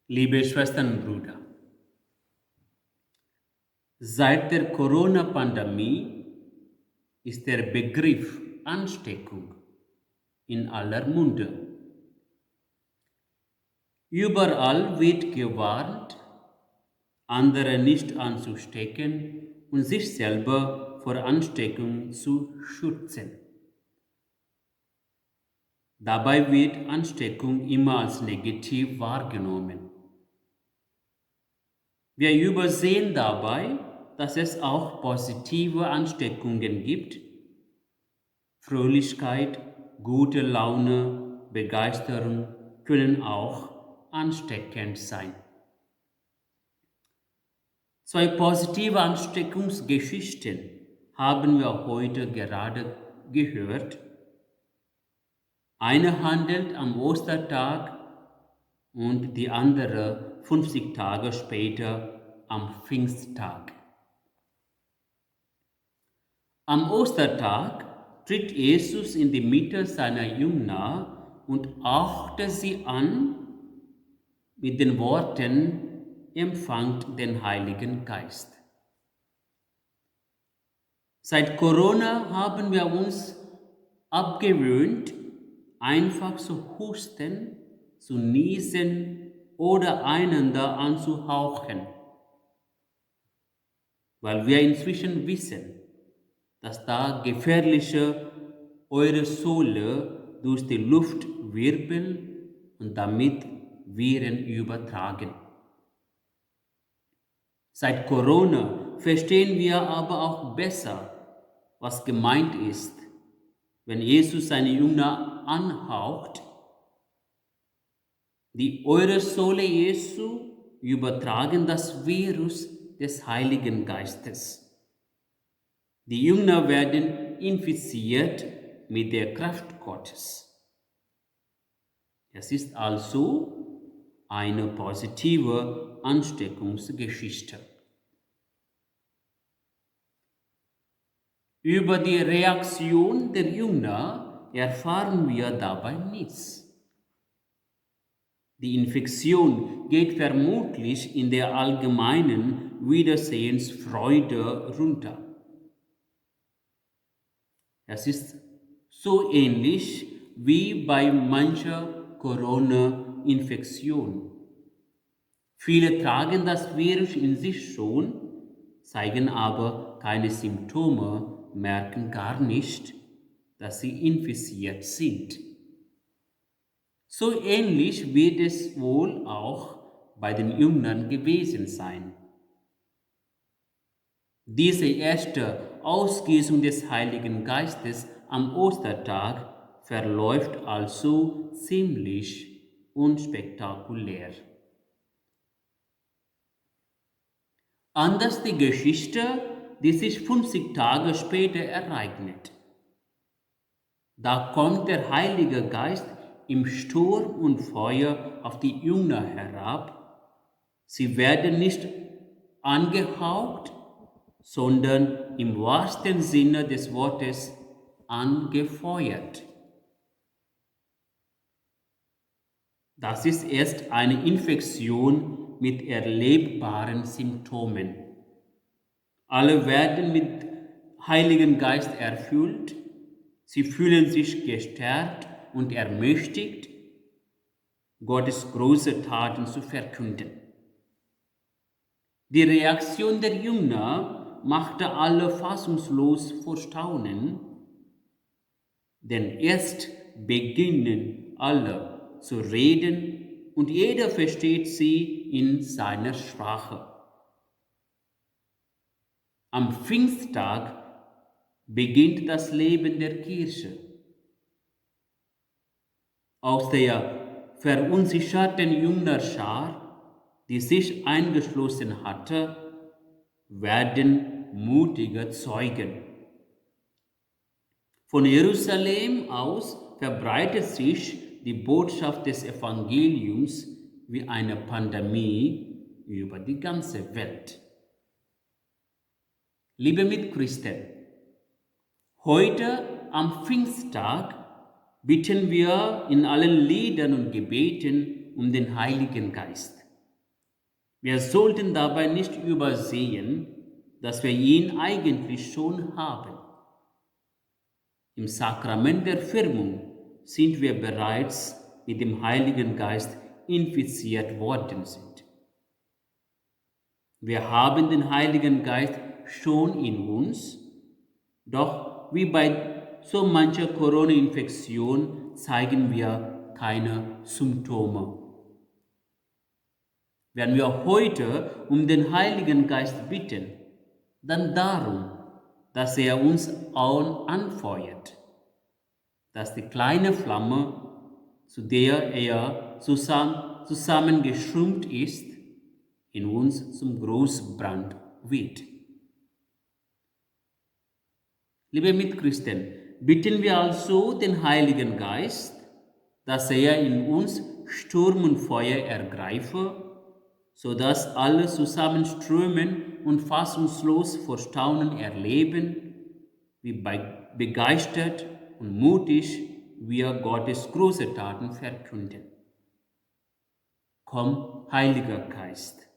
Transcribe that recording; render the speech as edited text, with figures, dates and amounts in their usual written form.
Liebe Schwestern und Brüder, seit der Corona-Pandemie ist der Begriff Ansteckung in aller Munde. Überall wird gewarnt, andere nicht anzustecken und sich selber vor Ansteckung zu schützen. Dabei wird Ansteckung immer als negativ wahrgenommen. Wir übersehen dabei, dass es auch positive Ansteckungen gibt. Fröhlichkeit, gute Laune, Begeisterung können auch ansteckend sein. Zwei positive Ansteckungsgeschichten haben wir heute gerade gehört. Eine handelt am Ostertag und die andere 50 Tage später am Pfingsttag. Am Ostertag tritt Jesus in die Mitte seiner Jünger und hauchte sie an mit den Worten: Empfangt den Heiligen Geist. Seit Corona haben wir uns abgewöhnt, einfach zu husten, zu niesen oder einander anzuhauchen, weil wir inzwischen wissen, dass da gefährliche Aerosole durch die Luft wirbeln und damit Viren übertragen. Seit Corona verstehen wir aber auch besser, was gemeint ist, wenn Jesus seine Jünger anhaucht. Die Aerosole Jesu übertragen das Virus des Heiligen Geistes. Die Jünger werden infiziert mit der Kraft Gottes. Es ist also eine positive Ansteckungsgeschichte. Über die Reaktion der Jünger erfahren wir dabei nichts. Die Infektion geht vermutlich in der allgemeinen Wiedersehensfreude runter. Es ist so ähnlich wie bei mancher Corona-Infektion. Viele tragen das Virus in sich schon, zeigen aber keine Symptome, merken gar nicht, dass sie infiziert sind. So ähnlich wird es wohl auch bei den Jüngern gewesen sein. Diese erste Ausgießung des Heiligen Geistes am Ostertag verläuft also ziemlich unspektakulär. Anders die Geschichte, die sich 50 Tage später ereignet. Da kommt der Heilige Geist im Sturm und Feuer auf die Jünger herab. Sie werden nicht angehaucht, sondern im wahrsten Sinne des Wortes angefeuert. Das ist erst eine Infektion mit erlebbaren Symptomen. Alle werden mit Heiligen Geist erfüllt. Sie fühlen sich gestärkt und ermächtigt, Gottes große Taten zu verkünden. Die Reaktion der Jünger machte alle fassungslos vor Staunen, denn erst beginnen alle zu reden und jeder versteht sie in seiner Sprache. Am Pfingsttag beginnt das Leben der Kirche. Aus der verunsicherten Jüngerschar, die sich eingeschlossen hatte, werden mutige Zeugen. Von Jerusalem aus verbreitet sich die Botschaft des Evangeliums wie eine Pandemie über die ganze Welt. Liebe Mitchristen, heute am Pfingsttag bitten wir in allen Liedern und Gebeten um den Heiligen Geist. Wir sollten dabei nicht übersehen, dass wir ihn eigentlich schon haben. Im Sakrament der Firmung sind wir bereits mit dem Heiligen Geist infiziert worden sind. Wir haben den Heiligen Geist schon in uns, doch wie bei so mancher Corona-Infektion zeigen wir keine Symptome. Wenn wir heute um den Heiligen Geist bitten, dann darum, dass er uns anfeuert, dass die kleine Flamme, zu der er zusammengeschrumpft ist, in uns zum Großbrand wird. Liebe Mitchristen, bitten wir also den Heiligen Geist, dass er in uns Sturm und Feuer ergreife, sodass alle zusammenströmen und fassungslos vor Staunen erleben, wie begeistert und mutig wir Gottes große Taten verkünden. Komm, Heiliger Geist.